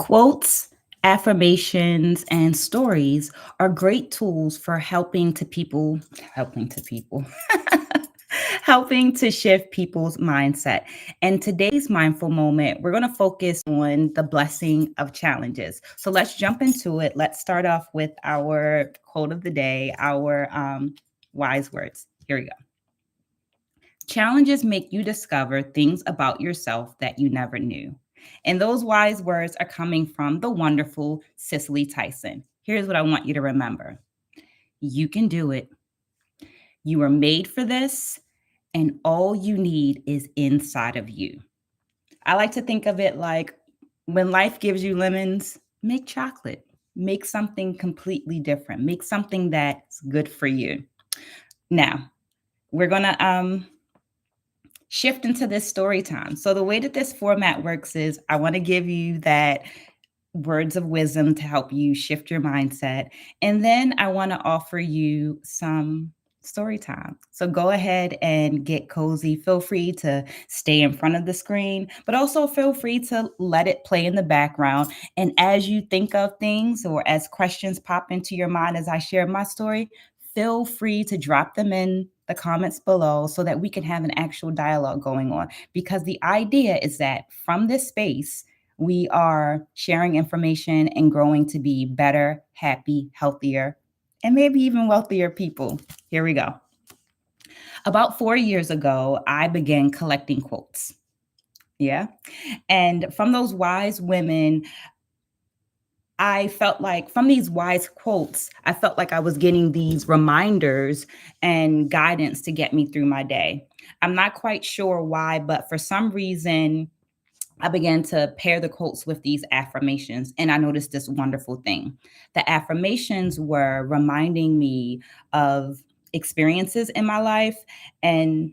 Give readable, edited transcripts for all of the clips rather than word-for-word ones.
Quotes, affirmations, and stories are great tools for helping to people, helping to shift people's mindset. And today's mindful moment, we're going to focus on the blessing of challenges. So let's jump into it. Let's start off with our quote of the day, our wise words. Here we go. Challenges make you discover things about yourself that you never knew. And those wise words are coming from the wonderful Cicely Tyson. Here's what I want you to remember: you can do it. You are made for this, and all you need is inside of you. I like to think of it like when life gives you lemons, make chocolate, make something completely different, make something that's good for you. Now, we're going to shift into this story time. So the way that this format works is I want to give you that words of wisdom to help you shift your mindset. And then I want to offer you some story time. So go ahead and get cozy. Feel free to stay in front of the screen, but also feel free to let it play in the background. And as you think of things or as questions pop into your mind as I share my story, feel free to drop them in the comments below so that we can have an actual dialogue going on. Because the idea is that from this space, we are sharing information and growing to be better, happy, healthier, and maybe even wealthier people. Here we go. About 4 years ago, I began collecting quotes. Yeah. And from those wise women, I felt like from these wise quotes, I felt like I was getting these reminders and guidance to get me through my day. I'm not quite sure why, but for some reason, I began to pair the quotes with these affirmations, and I noticed this wonderful thing. The affirmations were reminding me of experiences in my life and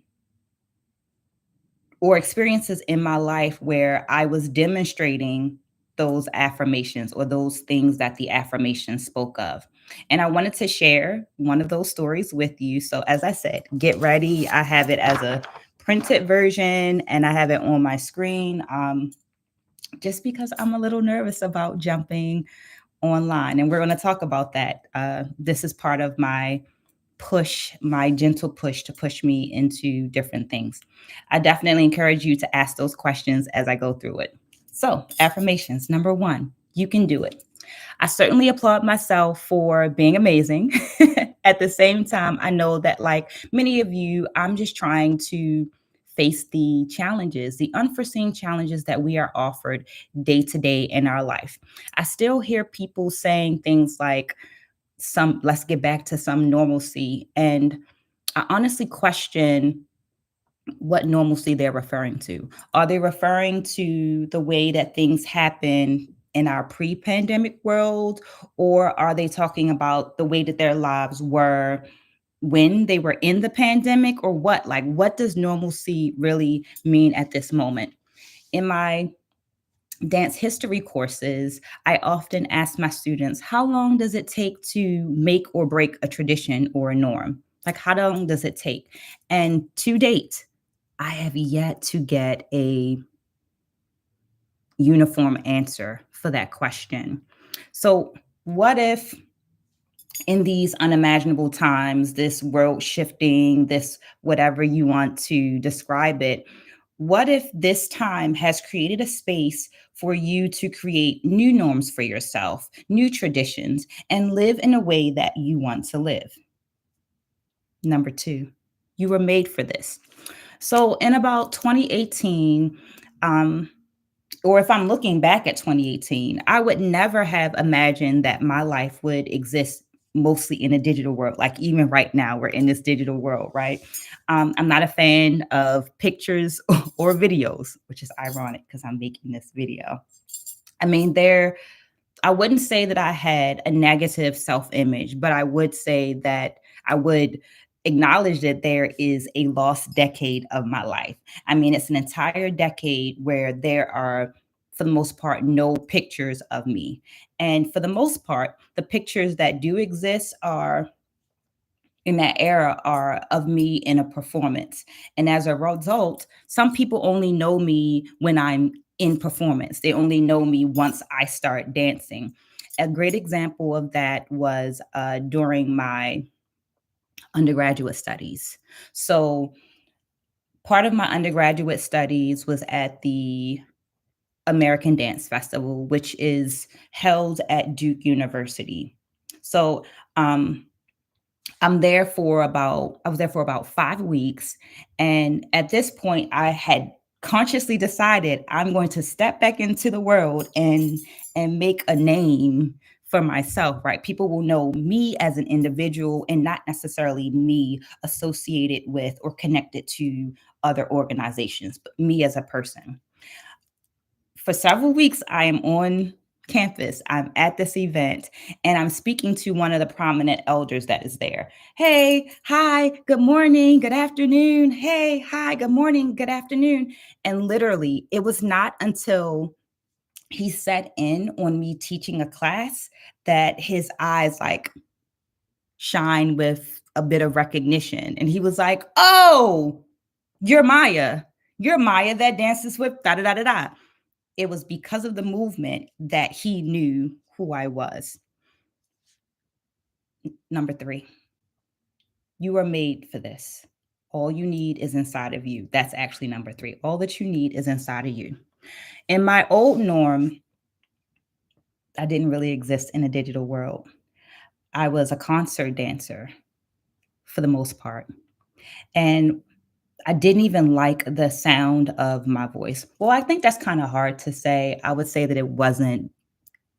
or experiences in my life where I was demonstrating those affirmations or those things that the affirmation spoke of. And I wanted to share one of those stories with you. So, as I said, get ready. I have it as a printed version and I have it on my screen. Just because I'm a little nervous about jumping online. And we're going to talk about that. This is part of my gentle push to push me into different things. I definitely encourage you to ask those questions as I go through it. So, affirmations. Number one, you can do it. I certainly applaud myself for being amazing. At the same time, I know that, like many of you, I'm just trying to face the challenges, the unforeseen challenges that we are offered day to day in our life. I still hear people saying things like, let's get back to some normalcy. And I honestly question what normalcy they're referring to. Are they referring to the way that things happen in our pre-pandemic world, or are they talking about the way that their lives were when they were in the pandemic, or what? Like, what does normalcy really mean at this moment? In my dance history courses, I often ask my students, how long does it take to make or break a tradition or a norm? Like, how long does it take? And to date, I have yet to get a uniform answer for that question. So, what if in these unimaginable times, this world shifting, this whatever you want to describe it, what if this time has created a space for you to create new norms for yourself, new traditions, and live in a way that you want to live? Number two, you were made for this. So in about 2018, um, or if I'm looking back at 2018, I would never have imagined that my life would exist mostly in a digital world. Like even right now, we're in this digital world, right? I'm not a fan of pictures or videos, which is ironic because I'm making this video. I mean, I wouldn't say that I had a negative self image, but I would say that I would acknowledge that there is a lost decade of my life. I mean, it's an entire decade where there are, for the most part, no pictures of me. And for the most part, the pictures that do exist are in that era are of me in a performance. And as a result, some people only know me when I'm in performance. They only know me once I start dancing. A great example of that was during my undergraduate studies. So, part of my undergraduate studies was at the American Dance Festival, which is held at Duke University. So, um, I was there for about 5 weeks, and at this point, I had consciously decided I'm going to step back into the world and make a name for myself, right? People will know me as an individual and not necessarily me associated with or connected to other organizations, but me as a person. For several weeks, I am on campus. I'm at this event and I'm speaking to one of the prominent elders that is there. Hey, hi, good morning, good afternoon. Hey, hi, good morning, good afternoon. And literally, it was not until he sat in on me teaching a class that his eyes like shine with a bit of recognition. And he was like, "Oh, you're Maya. You're Maya that dances with da da da da da." It was because of the movement that he knew who I was. Number 3, you are made for this. All you need is inside of you. That's actually number 3. All that you need is inside of you. In my old norm, I didn't really exist in a digital world. I was a concert dancer for the most part. And I didn't even like the sound of my voice. Well, I think that's kind of hard to say. I would say that it wasn't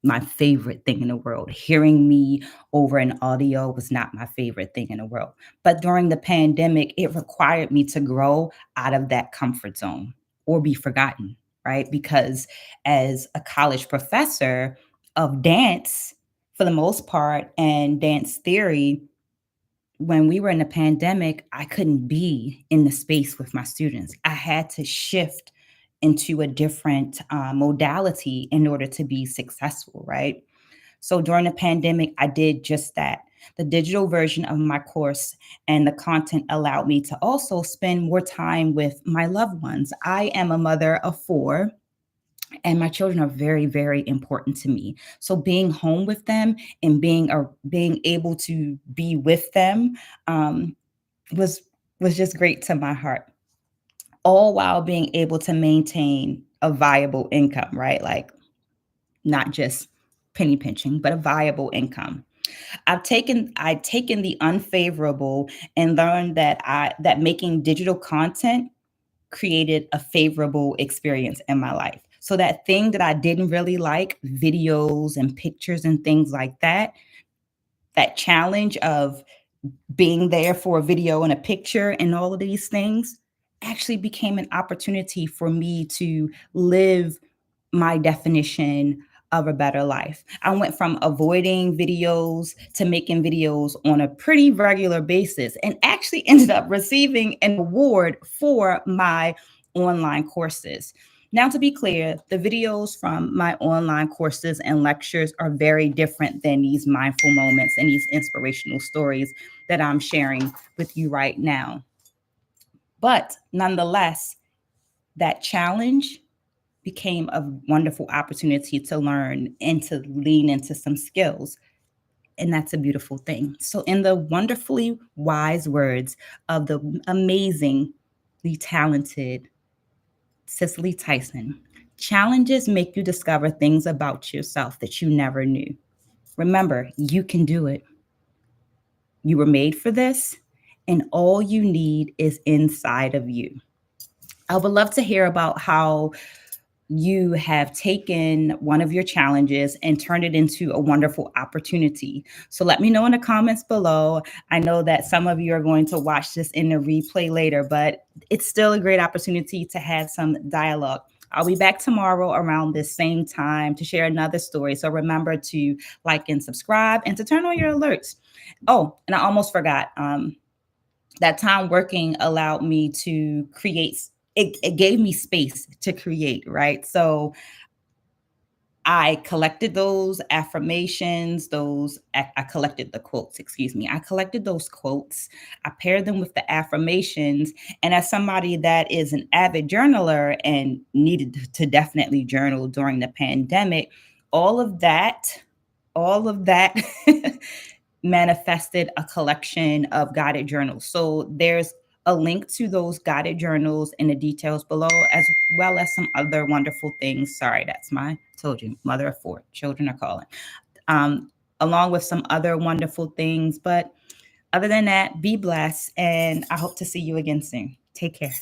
my favorite thing in the world. Hearing me over an audio was not my favorite thing in the world. But during the pandemic, it required me to grow out of that comfort zone or be forgotten, right? Because as a college professor of dance, for the most part, and dance theory, when we were in the pandemic, I couldn't be in the space with my students. I had to shift into a different modality in order to be successful, right? So during the pandemic, I did just that. The digital version of my course and the content allowed me to also spend more time with my loved ones. I am a mother of 4, and my children are very, very important to me. So being home with them and being able to be with them um, was was just great to my heart. All while being able to maintain a viable income, right? Like not just penny pinching, but a viable income. I've taken the unfavorable and learned that making digital content created a favorable experience in my life. So that thing that I didn't really like, videos and pictures and things like that, that challenge of being there for a video and a picture and all of these things actually became an opportunity for me to live my definition of a better life. I went from avoiding videos to making videos on a pretty regular basis and actually ended up receiving an award for my online courses. Now, to be clear, the videos from my online courses and lectures are very different than these mindful moments and these inspirational stories that I'm sharing with you right now. But nonetheless, that challenge became a wonderful opportunity to learn and to lean into some skills. And that's a beautiful thing. So, in the wonderfully wise words of the amazingly talented Cicely Tyson, challenges make you discover things about yourself that you never knew. Remember, you can do it. You were made for this, and all you need is inside of you. I would love to hear about how you have taken one of your challenges and turned it into a wonderful opportunity. So let me know in the comments below. I know that some of you are going to watch this in the replay later, but it's still a great opportunity to have some dialogue. I'll be back tomorrow around this same time to share another story. So remember to like and subscribe and to turn on your alerts. Oh, and I almost forgot. That time working allowed me to create, it gave me space to create, right? So I collected those affirmations, I collected the quotes, excuse me. I collected those quotes, I paired them with the affirmations. And as somebody that is an avid journaler and needed to definitely journal during the pandemic, all of that, all of that manifested a collection of guided journals. So there's a link to those guided journals in the details below, as well as some other wonderful things. Sorry, that's my, told you, mother of four, children are calling. Um, Along with some other wonderful things. But other than that, be blessed. And I hope to see you again soon. Take care.